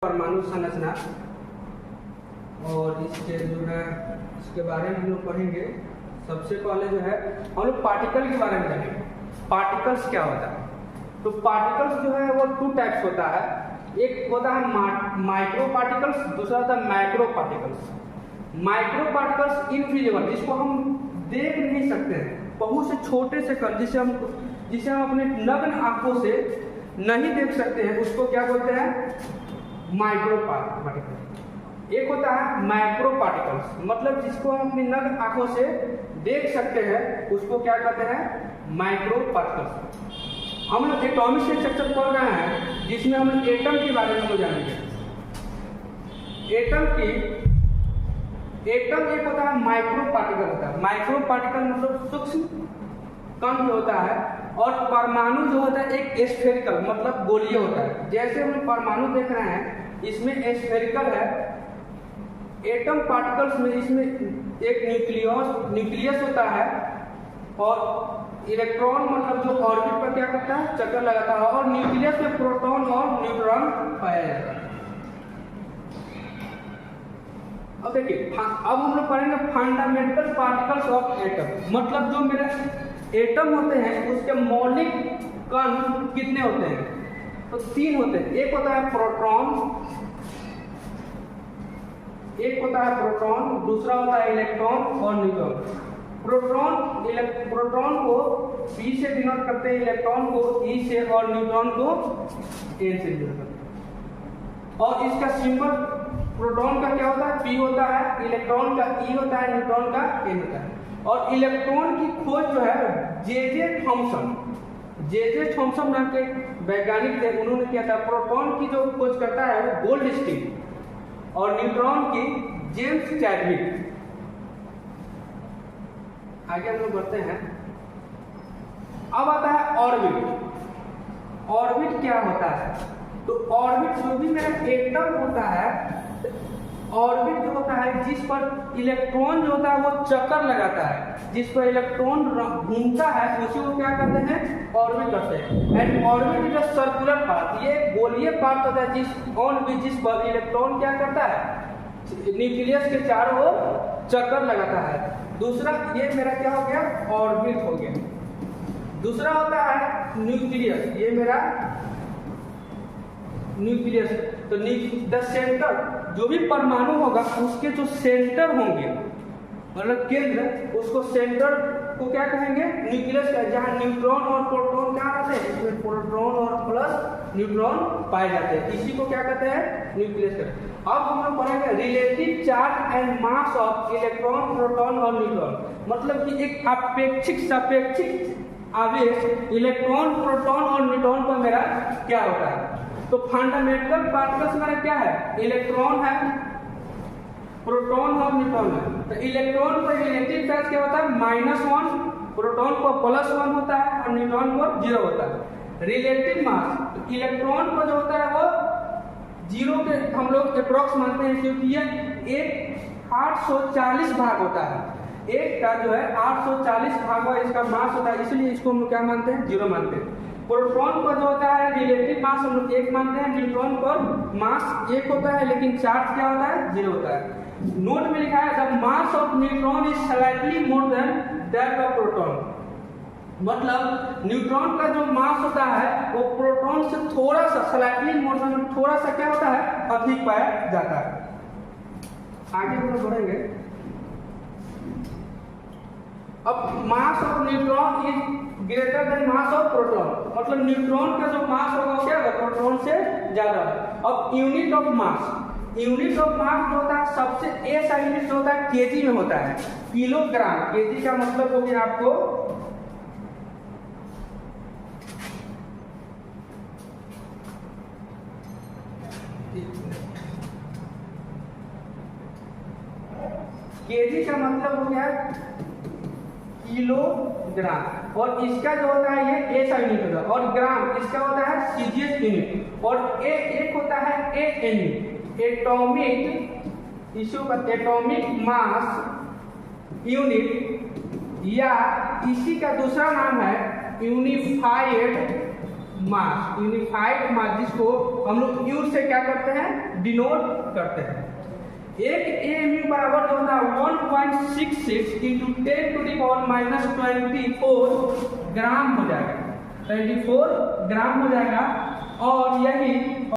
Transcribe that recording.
परमाणु संरचना और इसके जो है इसके बारे में हम लोग पढ़ेंगे। सबसे पहले जो है हम लोग पार्टिकल के बारे में जानेंगे। पार्टिकल्स क्या होता है? तो पार्टिकल्स जो है वो टू टाइप्स होता है। एक होता है माइक्रो पार्टिकल्स, दूसरा होता है macro particles. Micro particles invisible, जिसको हम देख नहीं सकते हैं, बहुत से छोटे से कण जिसे हम अपने नग्न आंखों से नहीं देख सकते हैं, उसको क्या बोलते हैं? Micro particle. एक होता है मैक्रो पार्टिकल्स, मतलब जिसको हम अपनी नग्न आंखों से देख सकते हैं, उसको क्या कहते हैं? Micro particles. हम लोग एटॉमिक स्ट्रक्चर पढ़ रहे हैं, जिसमें हम लोग एटम के बारे में जानेंगे। एटम एक होता है माइक्रो पार्टिकल होता है। माइक्रो पार्टिकल मतलब सूक्ष्म कण जो होता है, और परमाणु जो होता है एक स्फेरिकल मतलब गोलीय होता है। जैसे हम परमाणु देख रहे हैं, इसमें स्फेरिकल है। एटम पार्टिकल्स में इसमें एक न्यूक्लियस होता है, और इलेक्ट्रॉन मतलब जो ऑर्बिट पर क्या करता है? चक्कर लगाता है, और न्यूक्लियस में प्रोटॉन और न्यूट्रॉन पाया जाता है। अब देखिए, अब हम लोग पढ़ेंगे फंडामेंटल पार्टिकल्स ऑफ एटम। मतलब जो मेरे एटम होते हैं उसके मौलिक कण कितने होते हैं? तो तीन होते हैं। एक होता है प्रोटॉन, दूसरा होता है इलेक्ट्रॉन और न्यूट्रॉन। प्रोटॉन को P से डिनोट करते हैं, इलेक्ट्रॉन को E से, और न्यूट्रॉन को N से डिनोट करते हैं। और इसका सिंबल प्रोटॉन का क्या होता है? P होता है, इलेक्ट्रॉन का E होता है, न्यूट्रॉन का N होता है। और इलेक्ट्रॉन की खोज जो है जे थॉमसन नाम के वैज्ञानिक थे, उन्होंने किया था। प्रोटॉन की जो खोज करता है वो गोल्डस्टीन, और न्यूट्रॉन की जेम्स चैडविक। आगे हम लोग बढ़ते हैं। अब आता है ऑर्बिट। ऑर्बिट क्या होता है? तो ऑर्बिट जो भी मेरा एटम होता है, ऑर्बिट जो होता है जिस पर इलेक्ट्रॉन जो होता है वो चक्कर लगाता है, जिस पर इलेक्ट्रॉन घूमता है, उसी को क्या कहते हैं? ऑर्बिट कहते हैं। And orbit is a circular part, ये गोलीय पार्ट होता है जिस पर इलेक्ट्रॉन क्या करता है? न्यूक्लियस के चारों ओर चक्कर लगाता है। दूसरा ये मेरा क्या हो गया? ऑर्बिट हो गया। दूसरा होता है न्यूक्लियस, ये मेरा न्यूक्लियस। तो द सेंटर, जो भी परमाणु होगा उसके जो सेंटर होंगे, मतलब केंद्र, उसको सेंटर को क्या कहेंगे? न्यूक्लियस का। जहां न्यूट्रॉन और प्रोटॉन क्या रहते हैं, इसमें प्रोटॉन और प्लस न्यूट्रॉन पाए जाते हैं, इसी को क्या कहते हैं? न्यूक्लियस कहते हैं। अब हम लोग पढ़ेंगे relative charge and mass of electron, proton और न्यूट्रॉन। मतलब कि एक सापेक्षिक आवेश इलेक्ट्रॉन, प्रोटॉन और न्यूट्रॉन पर मेरा क्या होता है? तो फंडामेंटल पार्टिकल्स मेरा क्या है? इलेक्ट्रॉन है, प्रोटॉन और न्यूट्रॉन है। तो इलेक्ट्रॉन पर रिलेटिव चार्ज क्या होता है? -1, प्रोटॉन पर +1 होता है, और न्यूट्रॉन पर 0 होता है। रिलेटिव मास, तो इलेक्ट्रॉन पर जो होता है वो 0 के हम लोग अप्रोक्स मानते हैं, क्योंकि ये एक 840 भाग होता है। एक का जो है 840 भाग इसका मास होता है, इसलिए इसको हम लोग क्या मानते हैं? 0 मानते हैं। प्रोटॉन पर जो होता है रिलेटिव मास हम लोग 1 मानते हैं, न्यूट्रॉन पर मास 1 होता है, लेकिन चार्ज क्या होता है? 0 होता है। नोट में लिखा है the mass of neutron is slightly more than that of proton. मतलब न्यूट्रॉन का जो मास होता है वो प्रोटॉन से थोड़ा सा स्लाइटली मोर देन, थोड़ा सा क्या होता है? अधिक पाया जाता है। आगे हम लोग बढ़ेंगे। अब mass of neutron is greater then mass of proton, मतलब न्यूट्रॉन का जो मास होगा क्या होगा? प्रोटॉन से ज्यादा। अब यूनिट ऑफ मास जो होता है, सबसे ऐसा यूनिट जो होता है केजी में होता है, किलोग्राम। केजी का मतलब हो गया आपको केजी का मतलब हो गया किलोग्राम, और इसका जो होता है ये ऐसा यूनिट होता है, और ग्राम इसका होता है सीजीएस यूनिट, और एक होता है एएन, एटॉमिक मास यूनिट, या इसी का दूसरा नाम है यूनिफाइड मास, यूनिफाइड मास, जिसको हम लोग यू से क्या करते हैं, डिनोट करते हैं। एक एएमयू बराबर जो होता है 1.66 इंटू 10⁻⁻24 ग्राम हो जाएगा, 24 ग्राम हो जाएगा। और यही